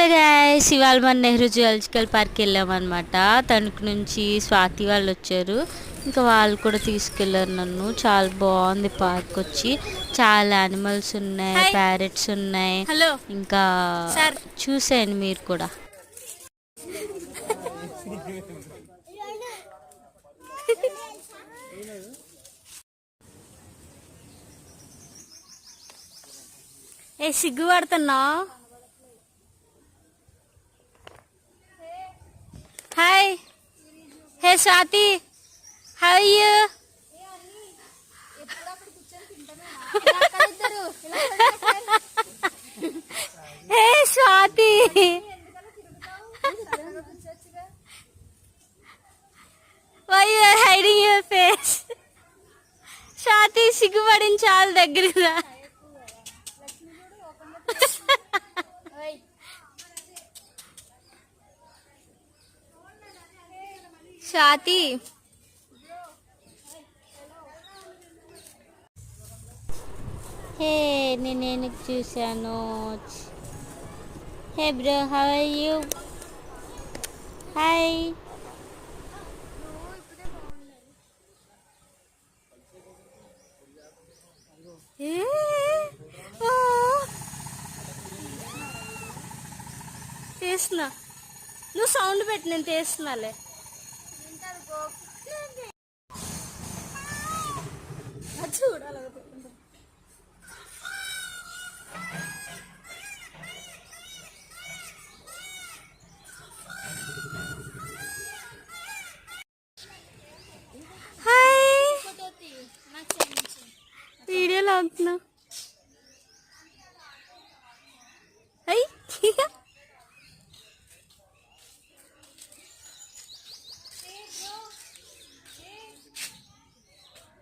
Hello guys, ఇవాళ మన Nehru zoological park వెళ్ళామన్నమాట. తణుకు నుంచి స్వాతి వాళ్ళు వచ్చారు. ఇంకా వాళ్ళు కూడా తీసుకెళ్ళారు నన్ను. చాలా బాగుంది పార్క్. వచ్చి చాలా యానిమల్స్ ఉన్నాయి, ప్యారెట్స్ ఉన్నాయి. ఇంకా చూసేయండి మీరు కూడా. సిగ్గుపడుతున్నావు? Hi, hey Swathi, how are you? Hey Swathi, why you are hiding your face? Swathi సిగ్గుపడింది, చాలా దగ్గరగా. స్వాతి, హే నేను చూసాను. Hey bro, how are you? Hi. తీస్తున్నా, నువ్వు సౌండ్ పెట్టి, నేను తీస్తున్నాలే. చూడాలి. హాయ్, వీడియోలో అవుతున్నా.